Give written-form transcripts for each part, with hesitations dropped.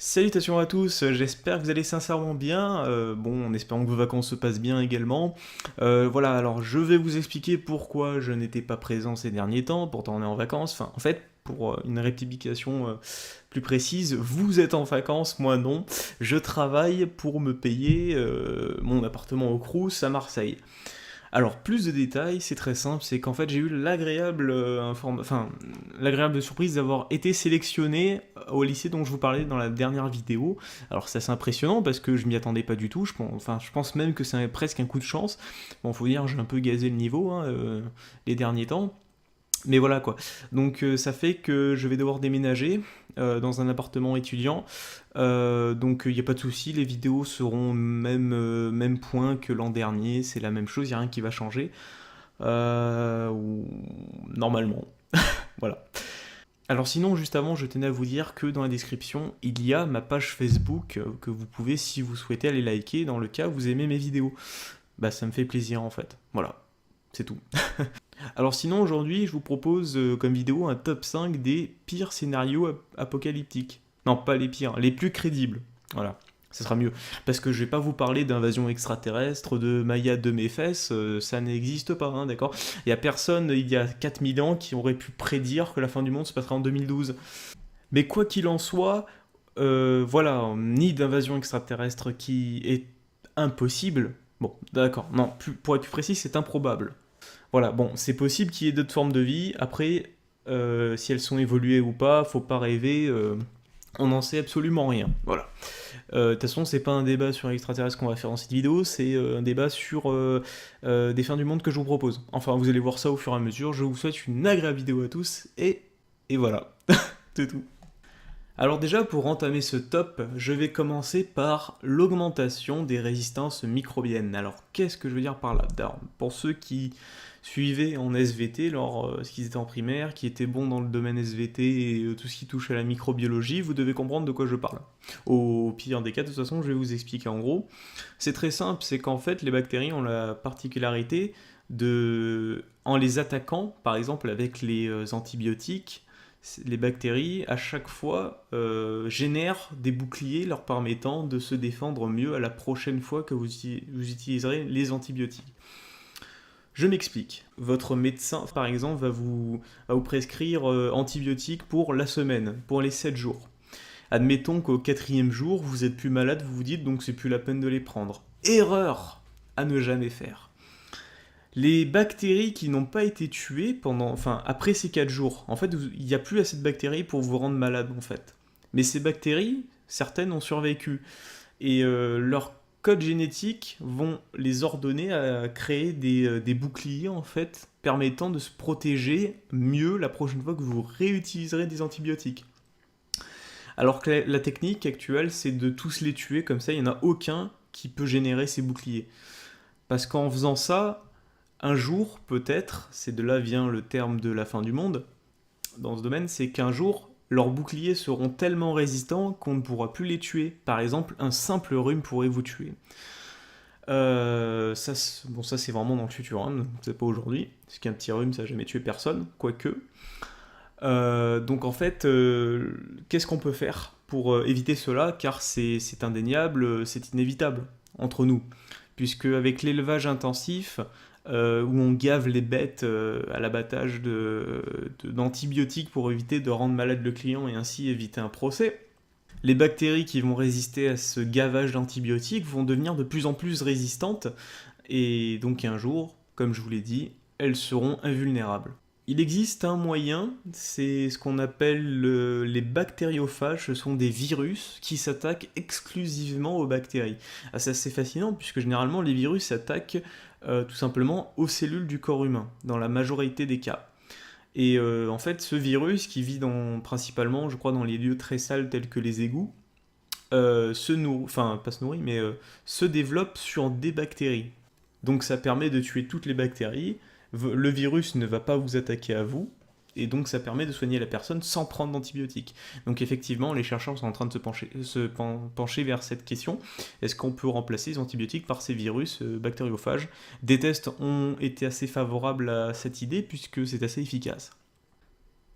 Salutations à tous, j'espère que vous allez sincèrement bien, bon, en espérant que vos vacances se passent bien également. Voilà, alors je vais vous expliquer pourquoi je n'étais pas présent ces derniers temps, pourtant on est en vacances, enfin en fait, pour une rectification plus précise, vous êtes en vacances, moi non, je travaille pour me payer mon appartement au Crous à Marseille. Alors, plus de détails, c'est très simple, c'est qu'en fait j'ai eu l'agréable surprise d'avoir été sélectionné au lycée dont je vous parlais dans la dernière vidéo. Alors c'est assez impressionnant parce que je m'y attendais pas du tout, je pense même que c'est presque un coup de chance. Bon, faut dire, j'ai un peu gazé le niveau hein, les derniers temps. Mais voilà quoi. Donc ça fait que je vais devoir déménager dans un appartement étudiant. Donc il n'y a pas de souci, les vidéos seront même point que l'an dernier, c'est la même chose, il n'y a rien qui va changer. Normalement. Voilà. Alors sinon, juste avant, je tenais à vous dire que dans la description, il y a ma page Facebook que vous pouvez, si vous souhaitez, aller liker dans le cas où vous aimez mes vidéos. Bah ça me fait plaisir en fait. Voilà, c'est tout. Alors sinon, aujourd'hui, je vous propose comme vidéo un top 5 des pires scénarios apocalyptiques. Non, pas les pires, les plus crédibles. Voilà, ce sera mieux. Parce que je vais pas vous parler d'invasion extraterrestre, de Maya de mes fesses, ça n'existe pas, hein, d'accord. Il y a personne, il y a 4000 ans, qui aurait pu prédire que la fin du monde se passerait en 2012. Mais quoi qu'il en soit, voilà, ni d'invasion extraterrestre qui est impossible. Bon, d'accord, non, pour être plus précis, c'est improbable. Voilà, bon, c'est possible qu'il y ait d'autres formes de vie. Après, si elles sont évoluées ou pas, faut pas rêver. On n'en sait absolument rien. Voilà. De toute façon, c'est pas un débat sur l'extraterrestre qu'on va faire dans cette vidéo, c'est un débat sur des fins du monde que je vous propose. Enfin, vous allez voir ça au fur et à mesure. Je vous souhaite une agréable vidéo à tous et voilà. C'est tout. Alors déjà, pour entamer ce top, je vais commencer par l'augmentation des résistances microbiennes. Alors qu'est-ce que je veux dire par là? Pour ceux qui suivaient en SVT lorsqu'ils étaient en primaire, qui étaient bons dans le domaine SVT et tout ce qui touche à la microbiologie, vous devez comprendre de quoi je parle. Au pire des cas, de toute façon, je vais vous expliquer en gros. C'est très simple, c'est qu'en fait, les bactéries ont la particularité en les attaquant, par exemple avec les antibiotiques, les bactéries, à chaque fois, génèrent des boucliers leur permettant de se défendre mieux à la prochaine fois que vous utiliserez les antibiotiques. Je m'explique. Votre médecin, par exemple, va vous prescrire antibiotiques pour la semaine, pour les 7 jours. Admettons qu'au 4e jour, vous êtes plus malade, vous vous dites donc c'est plus la peine de les prendre. Erreur à ne jamais faire. Les bactéries qui n'ont pas été tuées après ces 4 jours, en fait, il n'y a plus assez de bactéries pour vous rendre malade, en fait. Mais ces bactéries, certaines ont survécu. Et leurs codes génétiques vont les ordonner à créer des boucliers, en fait, permettant de se protéger mieux la prochaine fois que vous réutiliserez des antibiotiques. Alors que la technique actuelle, c'est de tous les tuer, comme ça, il n'y en a aucun qui peut générer ces boucliers. Parce qu'en faisant ça, un jour, peut-être, c'est de là vient le terme de la fin du monde, dans ce domaine, c'est qu'un jour, leurs boucliers seront tellement résistants qu'on ne pourra plus les tuer. Par exemple, un simple rhume pourrait vous tuer. Ça c'est vraiment dans le futur, hein, c'est pas aujourd'hui, parce qu'un petit rhume ça n'a jamais tué personne, quoique. Donc en fait, qu'est-ce qu'on peut faire pour éviter cela? Car c'est indéniable, c'est inévitable entre nous, puisque avec l'élevage intensif, où on gave les bêtes à l'abattage d'antibiotiques pour éviter de rendre malade le client et ainsi éviter un procès, les bactéries qui vont résister à ce gavage d'antibiotiques vont devenir de plus en plus résistantes, et donc un jour, comme je vous l'ai dit, elles seront invulnérables. Il existe un moyen, c'est ce qu'on appelle les bactériophages, ce sont des virus qui s'attaquent exclusivement aux bactéries. Ah, c'est assez fascinant puisque généralement les virus s'attaquent tout simplement aux cellules du corps humain, dans la majorité des cas. Et en fait, ce virus qui vit principalement, je crois, dans les lieux très sales tels que les égouts, se développe sur des bactéries. Donc ça permet de tuer toutes les bactéries, le virus ne va pas vous attaquer à vous, et donc ça permet de soigner la personne sans prendre d'antibiotiques. Donc effectivement, les chercheurs sont en train de pencher vers cette question. Est-ce qu'on peut remplacer les antibiotiques par ces virus bactériophages? Des tests ont été assez favorables à cette idée puisque c'est assez efficace.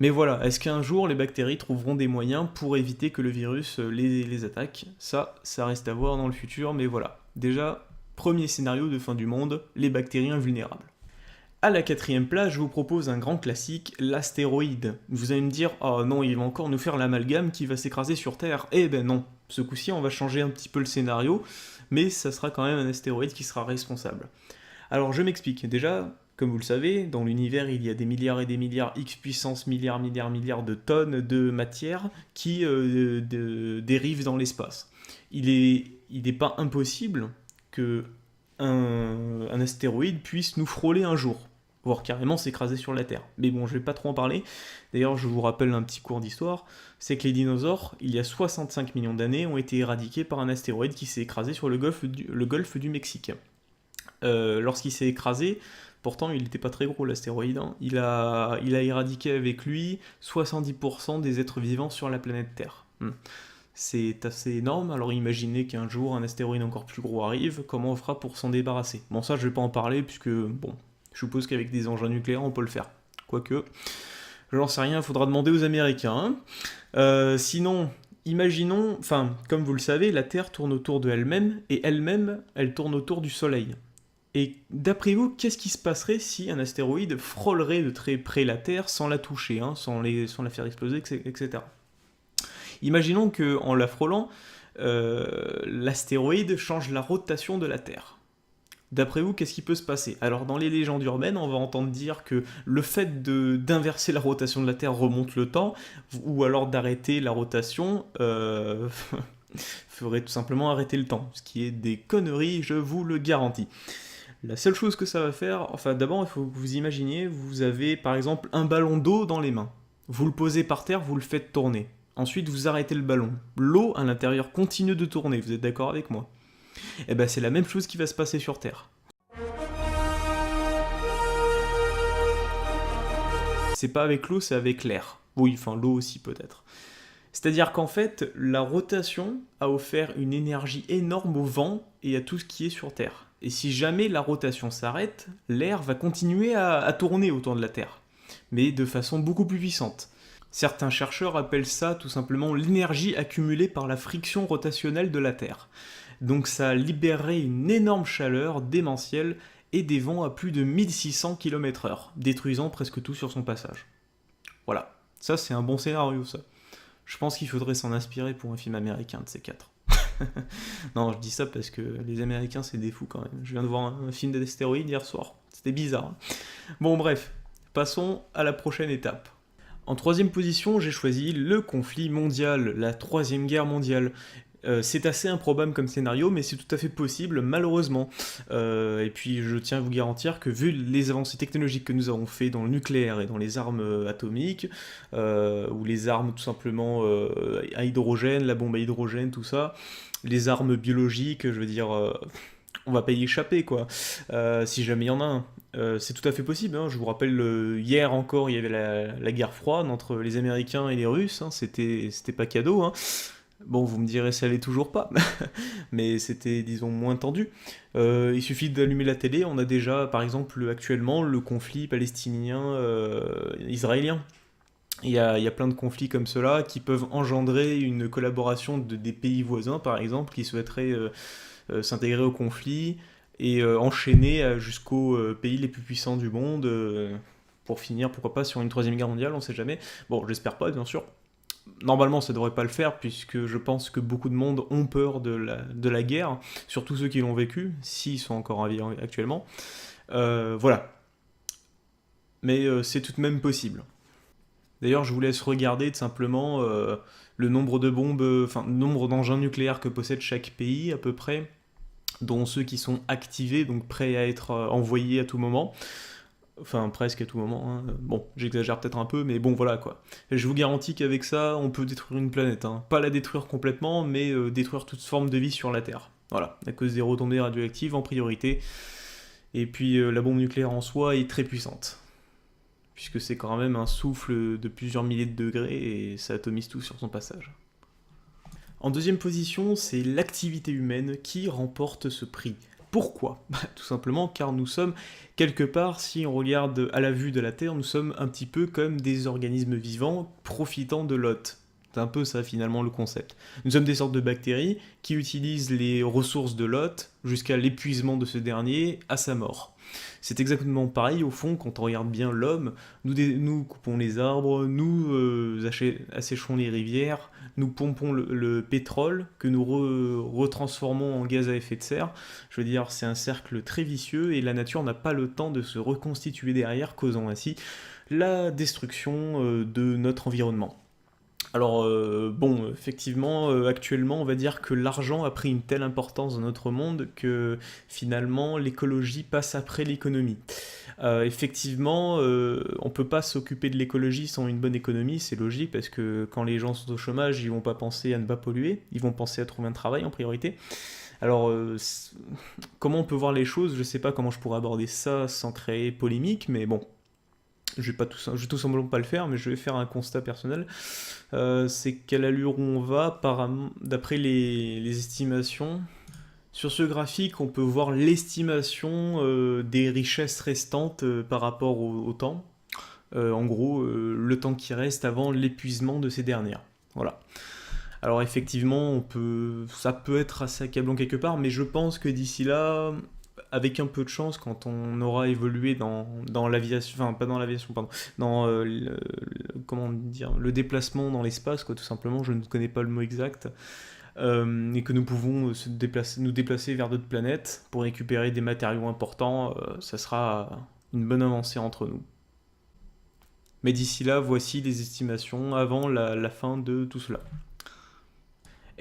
Mais voilà, est-ce qu'un jour les bactéries trouveront des moyens pour éviter que le virus les attaque? Ça reste à voir dans le futur, mais voilà. Déjà, premier scénario de fin du monde, les bactéries invulnérables. À la quatrième place, je vous propose un grand classique, l'astéroïde. Vous allez me dire, oh non, il va encore nous faire l'amalgame qui va s'écraser sur Terre. Eh ben non, ce coup-ci on va changer un petit peu le scénario, mais ça sera quand même un astéroïde qui sera responsable. Alors je m'explique, déjà, comme vous le savez, dans l'univers il y a des milliards et des milliards, x puissance milliards de tonnes de matière qui dérivent dans l'espace. Il n'est pas impossible que un astéroïde puisse nous frôler un jour, voire carrément s'écraser sur la Terre. Mais bon, je vais pas trop en parler. D'ailleurs, je vous rappelle un petit cours d'histoire, c'est que les dinosaures, il y a 65 millions d'années, ont été éradiqués par un astéroïde qui s'est écrasé sur le golfe du Mexique. Lorsqu'il s'est écrasé, pourtant il n'était pas très gros l'astéroïde, hein, il a éradiqué avec lui 70% des êtres vivants sur la planète Terre. C'est assez énorme, alors imaginez qu'un jour un astéroïde encore plus gros arrive, comment on fera pour s'en débarrasser? Bon, ça je vais pas en parler puisque, bon, je suppose qu'avec des engins nucléaires on peut le faire. Quoique, j'en sais rien, il faudra demander aux Américains. Sinon, imaginons, enfin, comme vous le savez, la Terre tourne autour de elle-même, et elle-même, elle tourne autour du Soleil. Et d'après vous, qu'est-ce qui se passerait si un astéroïde frôlerait de très près la Terre sans la toucher, hein, sans la faire exploser, etc. Imaginons qu'en la frôlant, l'astéroïde change la rotation de la Terre. D'après vous, qu'est-ce qui peut se passer? Alors dans les légendes urbaines, on va entendre dire que le fait d'inverser la rotation de la Terre remonte le temps, ou alors d'arrêter la rotation ferait tout simplement arrêter le temps, ce qui est des conneries, je vous le garantis. La seule chose que ça va faire, enfin d'abord il faut que vous imaginiez, vous avez par exemple un ballon d'eau dans les mains. Vous le posez par terre, vous le faites tourner. Ensuite vous arrêtez le ballon. L'eau à l'intérieur continue de tourner, vous êtes d'accord avec moi? Eh ben c'est la même chose qui va se passer sur Terre. C'est pas avec l'eau, c'est avec l'air. Oui, enfin l'eau aussi peut-être. C'est-à-dire qu'en fait, la rotation a offert une énergie énorme au vent et à tout ce qui est sur Terre. Et si jamais la rotation s'arrête, l'air va continuer à tourner autour de la Terre, mais de façon beaucoup plus puissante. Certains chercheurs appellent ça tout simplement l'énergie accumulée par la friction rotationnelle de la Terre. Donc ça libérerait une énorme chaleur démentielle et des vents à plus de 1600 km/h, détruisant presque tout sur son passage. Voilà, ça c'est un bon scénario ça. Je pense qu'il faudrait s'en inspirer pour un film américain de ces quatre. Non, je dis ça parce que les Américains, c'est des fous quand même. Je viens de voir un film d'astéroïdes hier soir. C'était bizarre. Hein. Bon, bref, passons à la prochaine étape. En troisième position, j'ai choisi le conflit mondial, la troisième guerre mondiale. C'est assez improbable comme scénario, mais c'est tout à fait possible, malheureusement. Et puis, je tiens à vous garantir que, vu les avancées technologiques que nous avons fait dans le nucléaire et dans les armes atomiques, ou les armes tout simplement à hydrogène, la bombe à hydrogène, tout ça, les armes biologiques, je veux dire, on va pas y échapper, quoi. Si jamais il y en a un. C'est tout à fait possible, hein. Je vous rappelle, hier encore, il y avait la guerre froide entre les Américains et les Russes, hein. C'était pas cadeau, hein. Bon, vous me direz, ça l'est toujours pas, mais c'était, disons, moins tendu. Il suffit d'allumer la télé, on a déjà, par exemple, actuellement, le conflit palestinien-israélien. Il y a plein de conflits comme cela qui peuvent engendrer une collaboration des pays voisins, par exemple, qui souhaiteraient s'intégrer au conflit et enchaîner jusqu'aux pays les plus puissants du monde pour finir, pourquoi pas, sur une troisième guerre mondiale, on sait jamais. Bon, j'espère pas, bien sûr. Normalement, ça devrait pas le faire, puisque je pense que beaucoup de monde ont peur de la guerre, surtout ceux qui l'ont vécu, s'ils sont encore en vie actuellement. Voilà. Mais c'est tout de même possible. D'ailleurs, je vous laisse regarder tout simplement le nombre de bombes, enfin, le nombre d'engins nucléaires que possède chaque pays, à peu près, dont ceux qui sont activés, donc prêts à être envoyés à tout moment. Enfin, presque à tout moment. Hein. Bon, j'exagère peut-être un peu, mais bon, voilà quoi. Et je vous garantis qu'avec ça, on peut détruire une planète. Hein. Pas la détruire complètement, mais détruire toute forme de vie sur la Terre. Voilà, à cause des retombées radioactives en priorité. Et puis la bombe nucléaire en soi est très puissante. Puisque c'est quand même un souffle de plusieurs milliers de degrés et ça atomise tout sur son passage. En deuxième position, c'est l'activité humaine qui remporte ce prix. Pourquoi? Tout simplement car nous sommes, quelque part, si on regarde à la vue de la Terre, nous sommes un petit peu comme des organismes vivants profitant de l'hôte. C'est un peu ça finalement le concept. Nous sommes des sortes de bactéries qui utilisent les ressources de l'hôte jusqu'à l'épuisement de ce dernier à sa mort. C'est exactement pareil au fond quand on regarde bien l'homme. Nous coupons les arbres, nous asséchons les rivières, nous pompons le pétrole que nous retransformons en gaz à effet de serre. Je veux dire, c'est un cercle très vicieux et la nature n'a pas le temps de se reconstituer derrière, causant ainsi la destruction de notre environnement. Alors, bon, effectivement, actuellement, on va dire que l'argent a pris une telle importance dans notre monde que finalement, l'écologie passe après l'économie. Effectivement, on peut pas s'occuper de l'écologie sans une bonne économie, c'est logique, parce que quand les gens sont au chômage, ils vont pas penser à ne pas polluer, ils vont penser à trouver un travail en priorité. Alors, comment on peut voir les choses? Je sais pas comment je pourrais aborder ça sans créer polémique, mais bon, je vais tout simplement pas le faire, mais je vais faire un constat personnel. C'est quelle allure on va d'après les estimations. Sur ce graphique, on peut voir l'estimation des richesses restantes par rapport au temps. En gros, le temps qui reste avant l'épuisement de ces dernières. Voilà. Alors effectivement, ça peut être assez accablant quelque part, mais je pense que d'ici là, avec un peu de chance, quand on aura évolué dans l'aviation, enfin pas dans l'aviation, pardon, dans comment dire, le déplacement dans l'espace, quoi, tout simplement, je ne connais pas le mot exact, et que nous pouvons nous déplacer vers d'autres planètes pour récupérer des matériaux importants, ça sera une bonne avancée entre nous. Mais d'ici là, voici les estimations avant la fin de tout cela.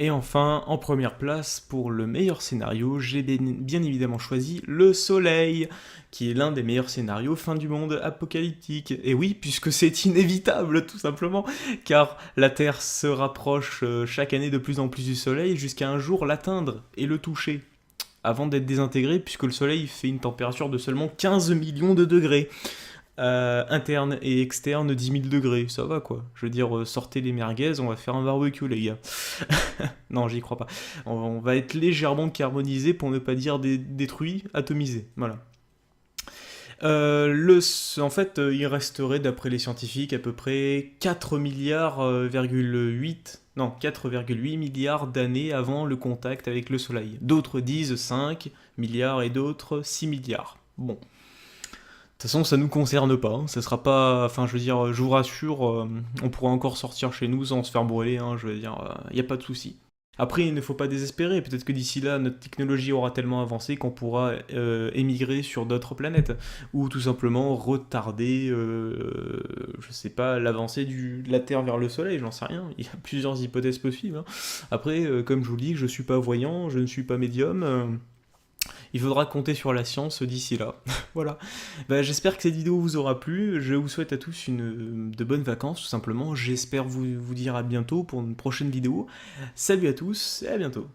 Et enfin, en première place, pour le meilleur scénario, j'ai bien évidemment choisi le Soleil, qui est l'un des meilleurs scénarios fin du monde apocalyptique. Et oui, puisque c'est inévitable, tout simplement, car la Terre se rapproche chaque année de plus en plus du Soleil jusqu'à un jour l'atteindre et le toucher, avant d'être désintégré, puisque le Soleil fait une température de seulement 15 millions de degrés. Interne et externe 10 000 degrés, ça va quoi. Je veux dire, sortez les merguez, on va faire un barbecue les gars. Non, j'y crois pas. On va être légèrement carbonisé pour ne pas dire détruit, atomisé, voilà. En fait, il resterait d'après les scientifiques à peu près 4 milliards, 4,8 milliards d'années avant le contact avec le Soleil. D'autres disent 5 milliards et d'autres 6 milliards. Bon. De toute façon, ça nous concerne pas, hein. Ça sera pas. Enfin, je veux dire, je vous rassure, on pourra encore sortir chez nous sans se faire brûler, hein, je veux dire, y a pas de souci. Après, il ne faut pas désespérer, peut-être que d'ici là, notre technologie aura tellement avancé qu'on pourra émigrer sur d'autres planètes, ou tout simplement retarder, je sais pas, l'avancée de la Terre vers le Soleil, j'en sais rien, il y a plusieurs hypothèses possibles, hein. Après, comme je vous le dis, je suis pas voyant, je ne suis pas médium. Il faudra compter sur la science d'ici là. Voilà. Bah, j'espère que cette vidéo vous aura plu. Je vous souhaite à tous de bonnes vacances, tout simplement. J'espère vous dire à bientôt pour une prochaine vidéo. Salut à tous et à bientôt.